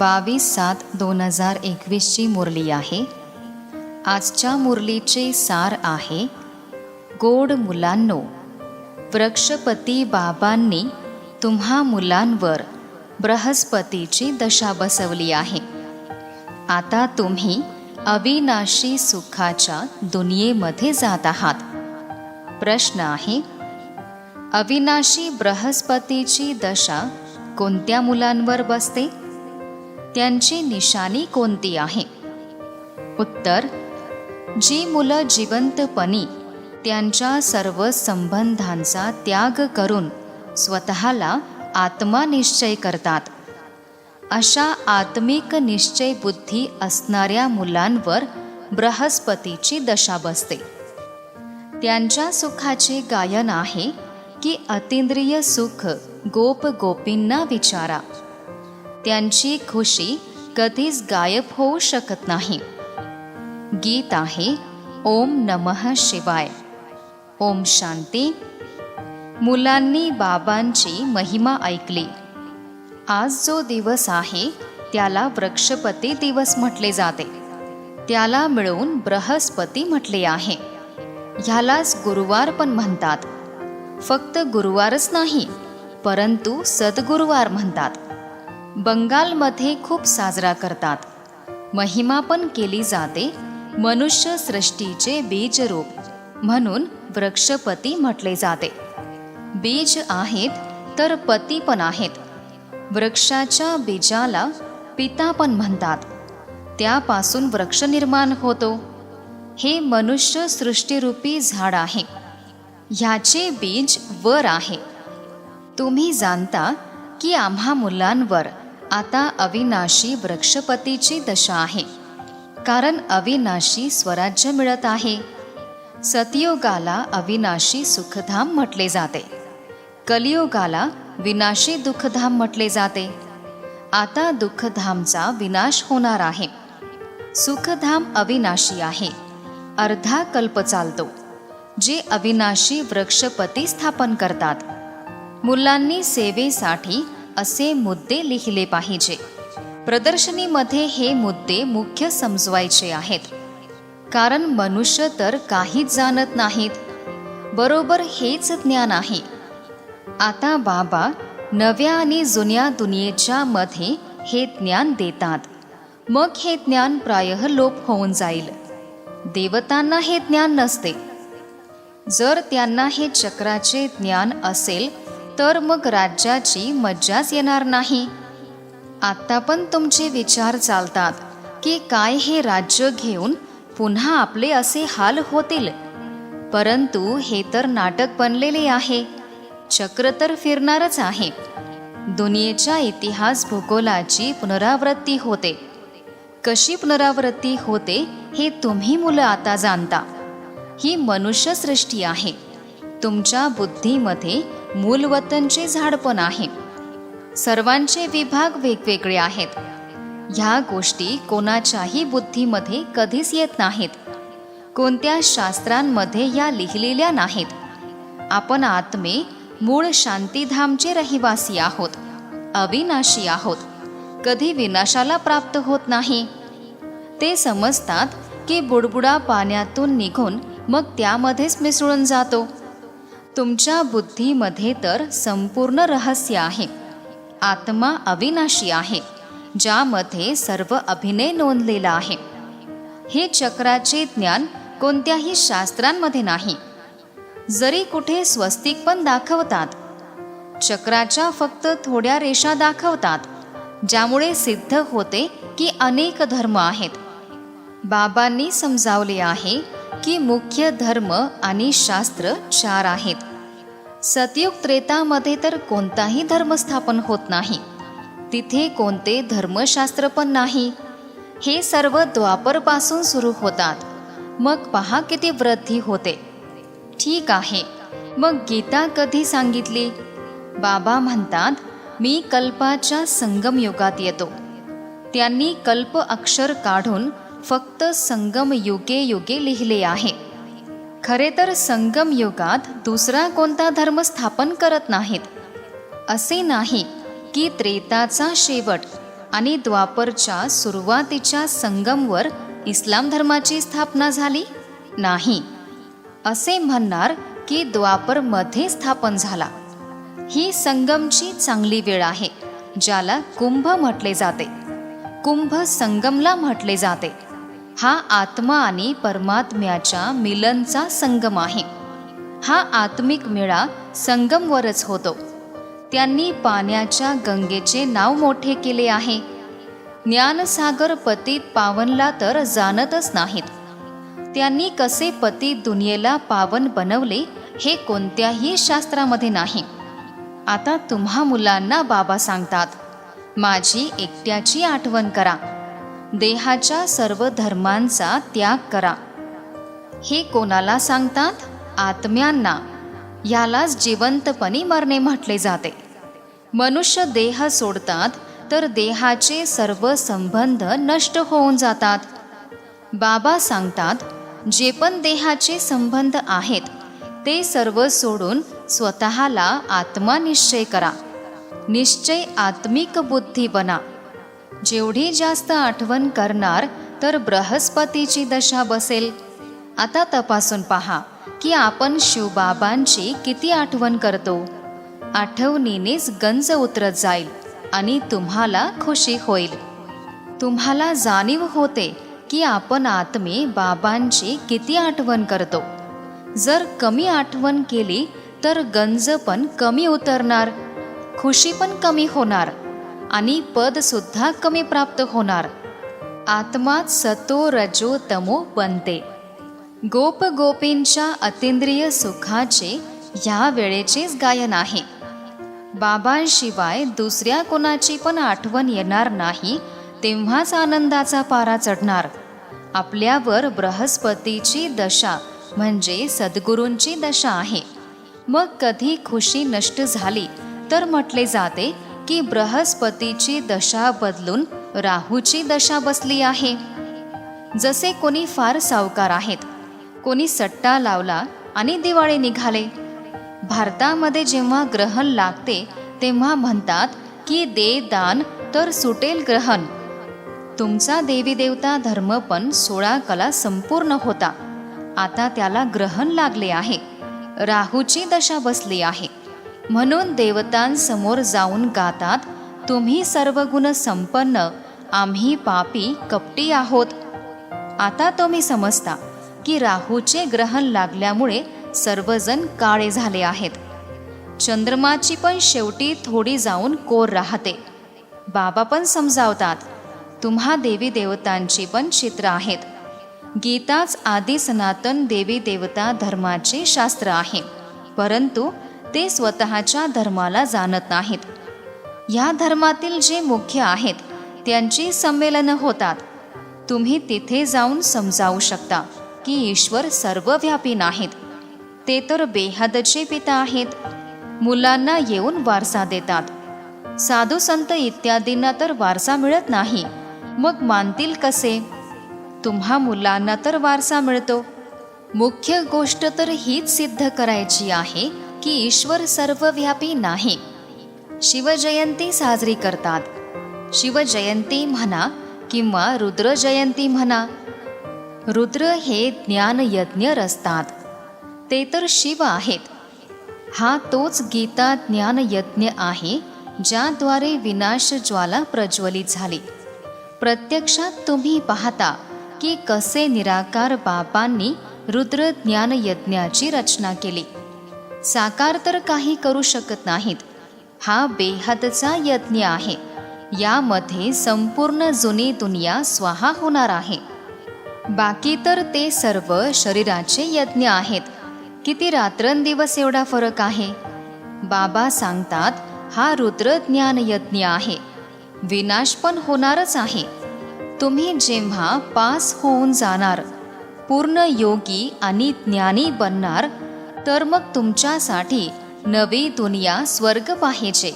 22/7/2021 मुरली आहे. आजच्या मुरलीचे सार आहे, गोड मुलांनो, वृक्षपती बाबांनी तुम्हा मुलांवर बृहस्पतीची दशा बसवली आहे. आता तुम्ही अविनाशी सुखाच्या दुनियेमध्ये जात आहात. प्रश्न आहे, अविनाशी बृहस्पतीची दशा कोणत्या मुलांवर बसते? त्यांची निशाणी कोणती आहे? उत्तर, जी मुलं जिवंतपणी त्यांच्या सर्व संबंधांचा त्याग करून स्वतःला आत्मा निश्चय करतात, अशा आत्मिक निश्चय बुद्धी असणाऱ्या मुलांवर बृहस्पतीची दशा बसते. त्यांच्या सुखाचे गायन आहे की अतींद्रिय सुख गोप गोपींना विचारा. त्यांची खुशी कधीच गायब होऊ शकत नाही. गीत आहे, ओम नमः शिवाय. ओम शांती. मुलांनी बाबांची महिमा ऐकली. आज जो दिवस आहे त्याला वृक्षपती दिवस म्हटले जाते. त्याला मिळून बृहस्पती म्हटले आहे. ह्यालाच गुरुवार पण म्हणतात. फक्त गुरुवारच नाही, परंतु सद्गुरुवार म्हणतात. बंगालमध्ये खूप साजरा करतात. महिमा पण केली जाते. मनुष्य सृष्टीचे बीज रूप म्हणून वृक्षपती म्हटले जाते. बीज आहेत तर पती पण आहेत. वृक्षाच्या बीजाला पिता पण म्हणतात. त्यापासून वृक्ष निर्माण होतो. हे मनुष्य सृष्टीरूपी झाड आहे. ह्याचे बीज वर आहे. तुम्ही जाणता की आम्हा मुलांवर आता अविनाशी वृक्षपतीची दशा आहे, कारण अविनाशी स्वराज्य मिळत आहे. सतयुगाला अविनाशी सुखधाम म्हटले जाते. कलियुगाला विनाशी दुःखधाम म्हटले जाते. आता दुःखधामचा विनाश होणार आहे. सुखधाम अविनाशी आहे. अर्धा कल्प चालतो. जे अविनाशी वृक्षपती स्थापन करतात. मुलांनी सेवेसाठी असे मुद्दे लिहिले पाहिजे. प्रदर्शनीमध्ये हे मुद्दे मुख्य समजवायचे आहेत, कारण मनुष्य तर काहीच जाणत नाहीत. बरोबर हेच ज्ञान आहे. आता बाबा नव्या आणि जुन्या दुनियेच्या मध्ये हे ज्ञान देतात. मग हे ज्ञान प्रायः लोप होऊन जाईल. देवतांना हे ज्ञान नसते. जर त्यांना हे चक्राचे ज्ञान असेल तर मग राज्याची मज्जाच येणार नाही. आता पण तुमचे विचार चालतात की काय हे राज्य घेऊन पुन्हा आपले असे हाल होतील. परंतु हे तर नाटक बनलेले आहे. चक्र तर फिरणारच आहे. दुनियेच्या इतिहास भूगोलाची पुनरावृत्ती होते. कशी पुनरावृत्ती होते हे तुम्ही मुलं आता जाणता. ही मनुष्य सृष्टी आहे. तुमच्या बुद्धीमध्ये मूलवतनचे झाड पण आहे. सर्वांचे विभाग वेगवेगळे आहेत. ह्या गोष्टी कोणाच्याही बुद्धीमध्ये कधीच येत नाहीत. कोणत्या शास्त्रांमध्ये या लिहिलेल्या नाहीत. आपण आत्मे मूळ शांतीधामचे रहिवासी आहोत. अविनाशी आहोत. कधी विनाशाला प्राप्त होत नाही. ते समजतात की बुडबुडा पाण्यातून निघून मग त्यामध्येच मिसळून जातो. तुमच्या बुद्धीमध्ये तर संपूर्ण रहस्य आहे. आत्मा अविनाशी आहे, ज्यामध्ये सर्व अभिनय नोंदलेला आहे. हे चक्राचे ज्ञान कोणत्याही शास्त्रांमध्ये नाही. जरी कुठे स्वस्तिक पण दाखवतात. चक्राच्या फक्त थोड्या रेषा दाखवतात, ज्यामुळे सिद्ध होते की अनेक धर्म आहेत. बाबांनी समजावले आहे की मुख्य धर्म आणि शास्त्र 4 आहेत. सतयुग त्रेतामध्ये तर कोणताही धर्म स्थापन होत नाही. तिथे कोणते धर्मशास्त्र पण नाही. हे सर्व द्वापरपासून सुरू होतात. मग पहा किती वृद्धी होते. ठीक आहे, मग गीता कधी सांगितली? बाबा म्हणतात, मी कल्पाच्या संगम युगात येतो. त्यांनी कल्प अक्षर काढून फक्त संगम युगे युगे लिहिले आहे. खरे तर संगम युगात दुसरा कोणता धर्म स्थापन करत नाहीत. असे नाही की त्रेताचा शेवट आणि द्वापरच्या सुरुवातीच्या संगमवर इस्लाम धर्माची स्थापना झाली? नाही. असे म्हणणार की द्वापर मध्ये स्थापन झाला. ही संगमची चांगली वेळ आहे, ज्याला कुंभ म्हटले जाते. कुंभ संगमला म्हटले जाते. हा आत्मा आणि परमात्म्याच्या मिलनचा संगम आहे. हा आत्मिक मेळा संगमवरच होतो. त्यांनी पाण्याच्या गंगेचे नाव मोठे केले आहे. ज्ञानसागर पतित पावनला तर जाणतच नाहीत. त्यांनी कसे पतित दुनियेला पावन बनवले हे कोणत्याही शास्त्रामध्ये नाही. आता तुम्हा मुलांना बाबा सांगतात, माझी एकट्याची आठवण करा, देहाच्या सर्व धर्मांचा त्याग करा. हे कोणाला सांगतात? आत्म्यांना. यालाच जिवंतपणी मरणे म्हटले जाते. मनुष्य देह सोडतात तर देहाचे सर्व संबंध नष्ट होऊन जातात. बाबा सांगतात, जे पण देहाचे संबंध आहेत ते सर्व सोडून स्वतःला आत्मा निश्चय करा. निश्चय आत्मिक बुद्धी बना. जेवढी जास्त आठवण करणार तर बृहस्पतीची दशा बसेल. आता तपासून पहा की आपण शिवबाबांची किती आठवण करतो. आठवणीनेच गंज उतरत जाईल आणि तुम्हाला खुशी होईल. तुम्हाला जाणीव होते की आपण आत्मे बाबांची किती आठवण करतो. जर कमी आठवण केली तर गंज पण कमी उतरणार, खुशी पण कमी होणार आणि पद सुद्धा कमी प्राप्त होणार. आत्मा सतो रजो तमो बनते. गोप गोपींच्या अतींद्रिय सुखाचे ह्या वेळेचेच गायन आहे. बाबांशिवाय दुसऱ्या कोणाची पण आठवण येणार नाही, तेव्हाच आनंदाचा पारा चढणार. आपल्यावर बृहस्पतीची दशा म्हणजे सद्गुरूंची दशा आहे. मग कधी खुशी नष्ट झाली तर म्हटले जाते की बृहस्पतीची दशा बदलून राहूची दशा बसली आहे. जसे कोणी फार सावकार आहेत, कोणी सट्टा लावला आणि दिवाळे निघाले. भारतामध्ये जेव्हा ग्रहण लागते तेव्हा म्हणतात की दे दान तर सुटेल ग्रहण. तुमचा देवी देवता धर्म पण 16 कला संपूर्ण होता. आता त्याला ग्रहण लागले आहे. राहूची दशा बसली आहे. म्हणून देवतांसमोर जाऊन गातात, तुम्ही सर्व गुण संपन्न, आम्ही पापी कपटी आहोत. आता तुम्ही समजता की राहूचे ग्रहण लागल्यामुळे सर्वजण काळे झाले आहेत. चंद्रमाची पण शेवटी थोडी जाऊन कोर राहते. बाबा पण समजावतात, तुम्हा देवी देवतांची पण चित्र आहेत. गीताच आदी सनातन देवी देवता धर्माचे शास्त्र आहे, परंतु ते स्वतःच्या धर्माला जाणत नाहीत. या धर्मातील जे मुख्य आहेत त्यांची संमेलनं होतात. तुम्ही तिथे जाऊन समजावू शकता की ईश्वर सर्वव्यापी नाहीत. ते तर बेहदचे पिता आहेत. मुलांना येऊन वारसा देतात. साधू संत इत्यादींना तर वारसा मिळत नाही, मग मानतील कसे? तुम्हा मुलांना तर वारसा मिळतो. मुख्य गोष्ट तर हीच सिद्ध करायची आहे की ईश्वर सर्वव्यापी नाही. शिवजयंती साजरी करतात. शिवजयंती म्हणा किंवा रुद्र जयंती म्हणा. रुद्र हे ज्ञानयज्ञ रचतात. ते तर शिव आहेत. हा तोच गीता ज्ञानयज्ञ आहे ज्याद्वारे विनाश ज्वाला प्रज्वलित झाली. प्रत्यक्षात तुम्ही पाहता की कसे निराकार बाबांनी रुद्र ज्ञानयज्ञाची रचना केली. साकार तर काही करू शकत नाहीत. हा बेहदचा यज्ञ आहे. यामध्ये संपूर्ण जुनी दुनिया स्वाहा होणार आहे. बाकी तर ते सर्व शरीराचे यज्ञ आहेत. किती रात्रंदिवस एवढा फरक आहे. बाबा सांगतात, हा रुद्र ज्ञान यज्ञ आहे. विनाश पण होणारच आहे. तुम्ही जेव्हा पास होऊन जाणार, पूर्ण योगी आणि ज्ञानी बनणार, तर मग तुमच्यासाठी नवी दुनिया स्वर्ग पाहिजे.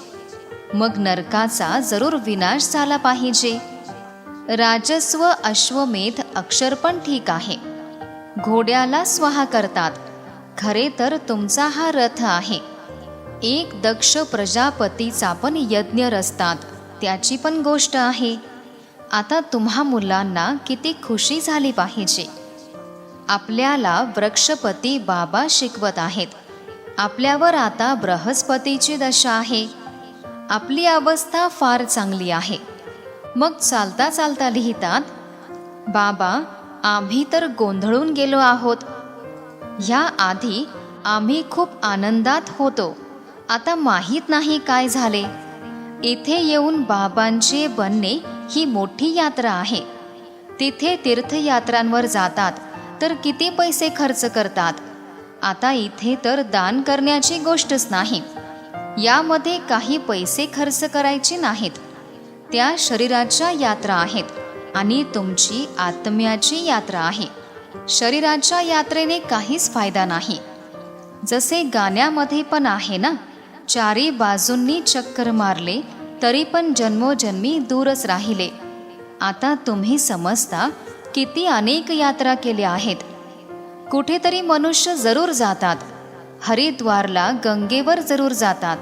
मग नरकाचा जरूर विनाश झाला पाहिजे. राजस्व अश्वमेध अक्षर पण ठीक आहे. घोड्याला स्वाहा करतात. खरे तर तुमचा हा रथ आहे. एक दक्ष प्रजापतीचा पण यज्ञ रचतात. त्याची पण गोष्ट आहे. आता तुम्हा मुलांना किती खुशी झाली पाहिजे. आपल्याला वृक्षपती बाबा शिकवत आहेत. आपल्यावर आता बृहस्पतीची दशा आहे. आपली अवस्था फार चांगली आहे. मग चालता चालता लिहितात, बाबा आम्ही तर गोंधळून गेलो आहोत. ह्या आधी आम्ही खूप आनंदात होतो. आता माहीत नाही काय झाले. इथे येऊन बाबांचे बनणे ही मोठी यात्रा आहे. तिथे तीर्थयात्रांवर जातात तर किती पैसे खर्च करतात. आता इथे तर दान करण्याची गोष्टच नाही. यामध्ये काही पैसे खर्च करायचे नाहीत. त्या शरीराच्या यात्रा आहेत आणि तुमची आत्म्याची यात्रा आहे. शरीराच्या यात्रेने काहीच फायदा नाही. जसे गाण्यामध्ये पण आहे ना, चारी बाजूंनी चक्कर मारले तरी पण जन्मोजन्मी दूरच राहिले. आता तुम्ही समजता किती अनेक यात्रा केल्या आहेत. कुठेतरी मनुष्य जरूर जातात. हरिद्वारला गंगेवर जरूर जातात.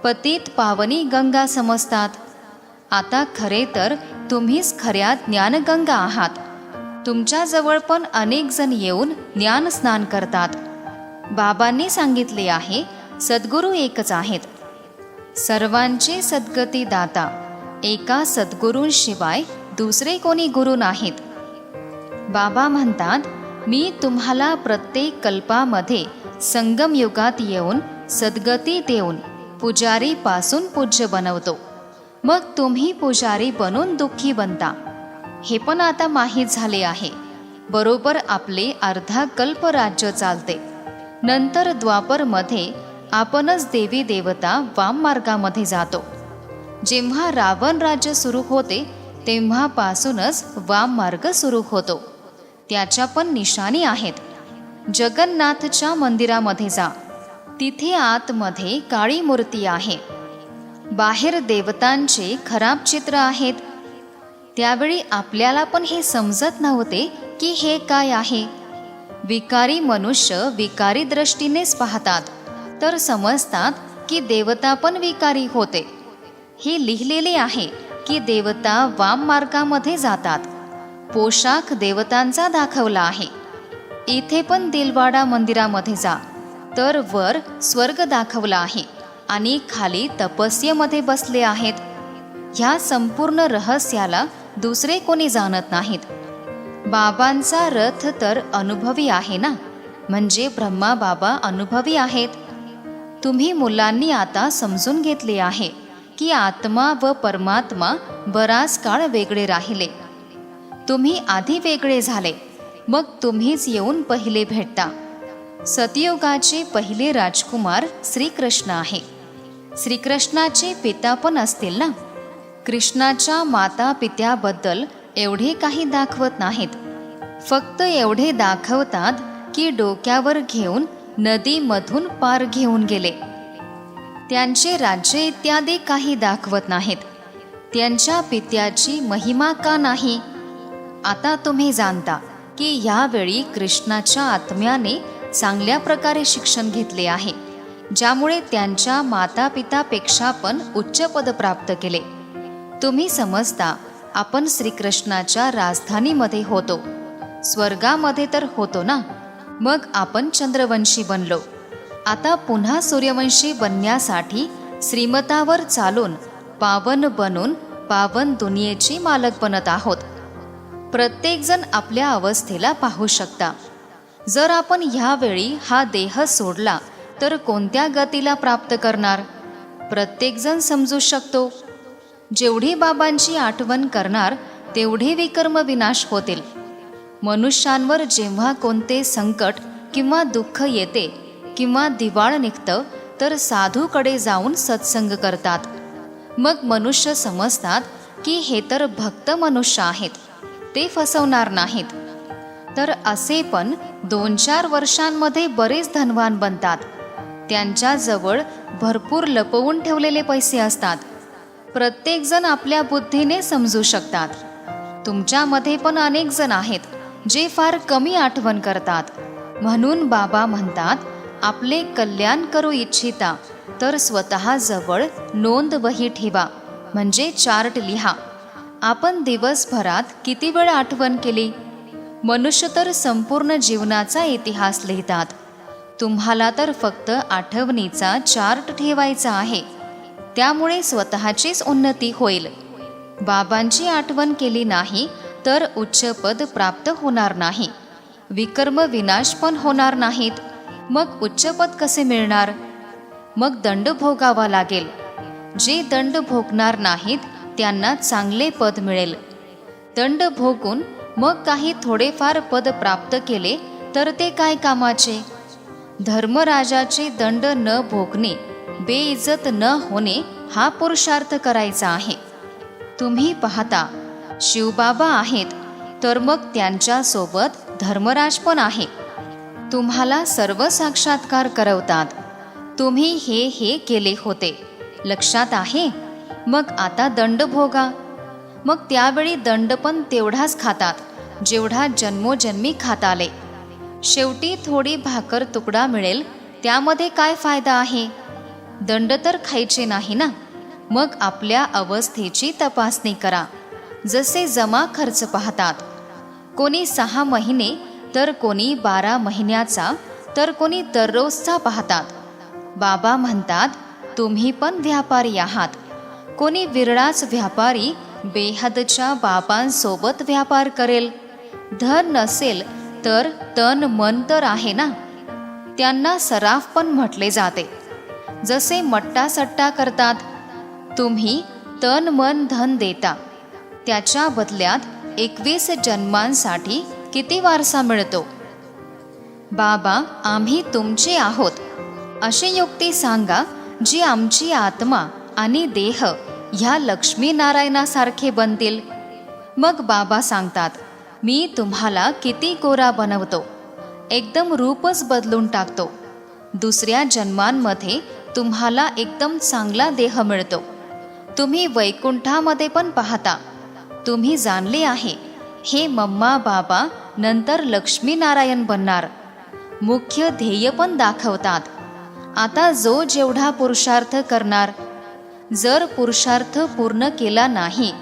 पतित पावनी गंगा समजतात. आता खरे तर तुम्हीच खऱ्या ज्ञानगंगा आहात. तुमच्याजवळ पण अनेक जण येऊन ज्ञान स्नान करतात. बाबांनी सांगितले आहे, सद्गुरू एकच आहेत. सर्वांचे सद्गती दाता. एका सद्गुरूंशिवाय दुसरे कोणी गुरु नाहीत. बाबा म्हणतात, मी तुम्हाला प्रत्येक कल्पामध्ये संगम युगात येऊन सद्गती देऊन पुजारीपासून पूज्य बनवतो. मग तुम्ही पुजारी बनून दुःखी बनता. हे पण आता माहीत झाले आहे. बरोबर आपले अर्धा कल्प राज्य चालते. नंतर द्वापरमध्ये आपणच देवी देवता वाम मार्गामध्ये जातो. जेव्हा रावण राज्य सुरू होते तेव्हापासूनच वाम मार्ग सुरू होतो. त्याच्या पण निशाणी आहेत. जगन्नाथच्या मंदिरामध्ये जा. तिथे आतमध्ये काळी मूर्ती आहे. बाहेर देवतांचे खराब चित्र आहेत. त्यावेळी आपल्याला पण हे समजत नव्हते की हे काय आहे. विकारी मनुष्य विकारी दृष्टीनेच पाहतात तर समजतात की देवता पण विकारी होते. हे लिहिलेले आहे की देवता वाम मार्गामध्ये जातात. पोशाख देवतांचा दाखवला आहे. इथे पण दिलवाडा मंदिरामध्ये जा तर वर स्वर्ग दाखवला आहे आणि खाली तपस्येमध्ये बसले आहेत. ह्या संपूर्ण रहस्याला दुसरे कोणी जाणत नाहीत. बाबांचा रथ तर अनुभवी आहे ना, म्हणजे ब्रह्मा बाबा अनुभवी आहेत. तुम्ही मुलांनी आता समजून घेतले आहे की आत्मा व परमात्मा बराच काळ वेगळे राहिले. तुम्ही आधी वेगळे झाले, मग तुम्हीच येऊन पहिले भेटता. सतयुगाचे पहिले राजकुमार श्रीकृष्ण आहे. श्रीकृष्णाचे पिता पण असतील ना. कृष्णाच्या माता पित्याबद्दल एवढे काही दाखवत नाहीत. फक्त एवढे दाखवतात की डोक्यावर घेऊन नदीमधून पार घेऊन गेले. त्यांचे राज्य इत्यादी काही दाखवत नाहीत. त्यांच्या पित्याची महिमा का नाही. आता तुम्ही जाणता की यावेळी कृष्णाच्या आत्म्याने चांगल्या प्रकारे शिक्षण घेतले आहे, ज्यामुळे त्यांच्या माता पितापेक्षा पण उच्च पद प्राप्त केले. तुम्ही समजता आपण श्रीकृष्णाच्या राजधानीमध्ये होतो. स्वर्गामध्ये तर होतो ना. मग आपण चंद्रवंशी बनलो. आता पुन्हा सूर्यवंशी बनण्यासाठी श्रीमतावर चालून पावन बनून पावन दुनियेची मालक बनत आहोत. प्रत्येकजण आपल्या अवस्थेला पाहू शकता. जर आपण ह्यावेळी हा देह सोडला तर कोणत्या गतीला प्राप्त करणार प्रत्येकजण समजू शकतो. जेवढी बाबांची आठवण करणार तेवढे विकर्म विनाश होतील. मनुष्यांवर जेव्हा कोणते संकट किंवा दुःख येते किंवा दिवाळ निघतं तर साधूकडे जाऊन सत्संग करतात. मग मनुष्य समजतात की हे तर भक्त मनुष्य आहेत, ते फसवणार नाहीत. तर असे पण 2-4 वर्षांमध्ये बरेच धनवान बनतात. त्यांच्याजवळ भरपूर लपवून ठेवलेले पैसे असतात. प्रत्येकजण आपल्या बुद्धीने समजू शकतात. तुमच्यामध्ये पण अनेक जण आहेत जे फार कमी आठवण करतात. म्हणून बाबा म्हणतात, आपले कल्याण करू इच्छिता तर स्वतःजवळ नोंद वही ठेवा, म्हणजे चार्ट लिहा. आपण दिवसभरात किती वेळ आठवण केली? मनुष्य तर संपूर्ण जीवनाचा इतिहास लिहितात. तुम्हाला तर फक्त आठवणीचा चार्ट ठेवायचा आहे. त्यामुळे स्वतःचीच उन्नती होईल. बाबांची आठवण केली नाही तर उच्च पद प्राप्त होणार नाही, विकर्म विनाश पण होणार नाहीत. मग उच्च पद कसे मिळणार? मग दंड भोगावा लागेल. जे दंड भोगणार नाहीत त्यांना चांगले पद मिळेल. दंड भोगून मग काही थोडेफार पद प्राप्त केले तर ते काय कामाचे? धर्मराजाचे दंड न भोगणे, बेइज्जत न होणे हा पुरुषार्थ करायचा आहे. तुम्ही पाहता शिवबाबा आहेत तर मग त्यांच्यासोबत धर्मराज पण आहे. तुम्हाला सर्व साक्षात्कार करवतात. तुम्ही हे केले होते, लक्षात आहे? मग आता दंड भोगा. मग त्यावेळी दंड पण तेवढाच खातात जेवढा जन्मोजन्मी खात आले. शेवटी थोडी भाकर तुकडा मिळेल, त्यामध्ये काय फायदा आहे? दंड तर खायचे नाही ना. मग आपल्या अवस्थेची तपासणी करा. जसे जमा खर्च पाहतात, कोणी 6 महिने तर कोणी 12 महिन्याचा तर कोणी दररोजचा पाहतात. बाबा म्हणतात तुम्ही पण व्यापारी आहात. कोणी विरळाच व्यापारी बेहदच्या बाबांसोबत व्यापार करेल. धन नसेल तर तन मन तर आहे ना. त्यांना सराफ पण म्हटले जाते. जसे मट्टा सट्टा करतात. तुम्ही तन मन धन देता, त्याच्या बदल्यात 21 जन्मांसाठी किती वारसा मिळतो? बाबा आम्ही तुमचे आहोत अशी युक्ती सांगा जी आमची आत्मा आणि देह ह्या लक्ष्मीनारायणासारखे बनतील. मग बाबा सांगतात मी तुम्हाला किती गोरा बनवतो, एकदम रूपच बदलून टाकतो. दुसऱ्या जन्मांमध्ये तुम्हाला एकदम चांगला देह मिळतो. तुम्ही वैकुंठामध्ये पण पाहता. तुम्ही जाणले आहे हे मम्मा बाबा नंतर लक्ष्मीनारायण बनणार. मुख्य ध्येय पण दाखवतात. आता जो जेवढा पुरुषार्थ करणार, जर पुरुषार्थ पूर्ण केला नाही,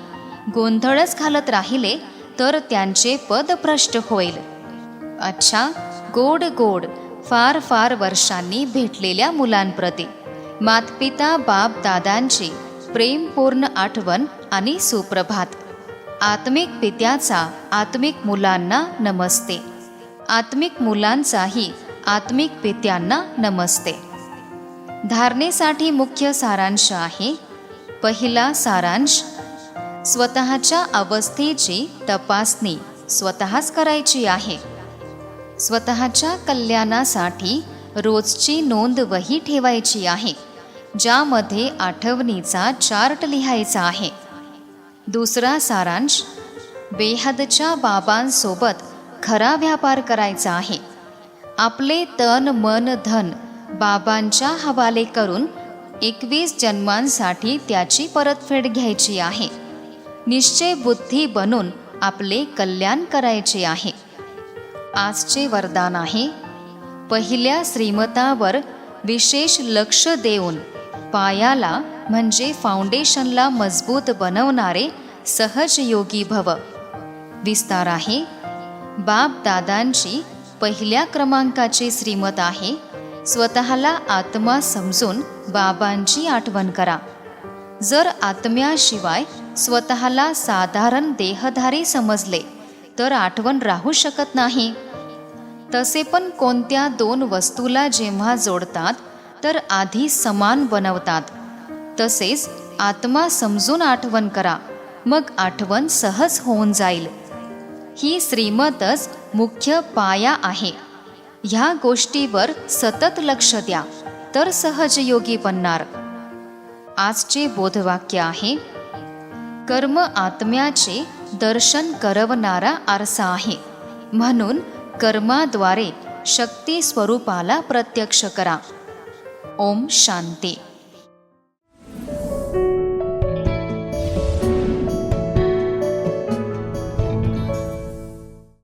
गोंधळच घालत राहिले तर त्यांचे पद भ्रष्ट होईल. अच्छा, गोड गोड फार फार वर्षांनी भेटलेल्या मुलांप्रती मातपिता बाप दादांची प्रेमपूर्ण आठवण आणि सुप्रभात. आत्मिक पित्याचा आत्मिक मुलांना नमस्ते. आत्मिक मुलांचाही आत्मिक पित्यांना नमस्ते. धारणेसाठी मुख्य सारांश आहे. पहिला सारांश, स्वतःच्या अवस्थेची तपासणी स्वतःच करायची आहे. स्वतःच्या कल्याणासाठी रोजची नोंद वही ठेवायची आहे, ज्यामध्ये आठवणीचा चार्ट लिहायचा आहे. दुसरा सारांश, बेहदच्या बाबांसोबत खरा व्यापार करायचा आहे. आपले तन मन धन बाबांच्या हवाले करून 21 जन्मांसाठी त्याची परतफेड घ्यायची आहे. निश्चय बुद्धी बनून आपले कल्याण करायचे आहे. आजचे वरदान आहे, पहिल्या श्रीमतावर विशेष लक्ष देऊन पायाला म्हणजे फाउंडेशनला मजबूत बनवणारे सहज योगी भव. विस्तार आहे, बाप दादांची पहिल्या क्रमांकाचे श्रीमत आहे, स्वतःला आत्मा समजून बाबांची आठवण करा. जर आत्म्याशिवाय स्वतःला साधारण देहधारी समजले तर आठवण राहू शकत नाही. तसे पण कोणत्या 2 वस्तूला जेव्हा जोडतात तर आधी समान बनवतात. तसेच आत्मा समजून आठवण करा, मग आठवण सहज होऊन जाईल. ही श्रीमतच मुख्य पाया आहे. ह्या गोष्टीवर सतत लक्ष द्या तर सहज योगी बनणार. आजचे बोधवाक्य आहे, कर्म आत्म्याचे दर्शन करवणारा आरसा आहे, म्हणून कर्माद्वारे शक्ती स्वरूपाला प्रत्यक्ष करा. ओम शांती.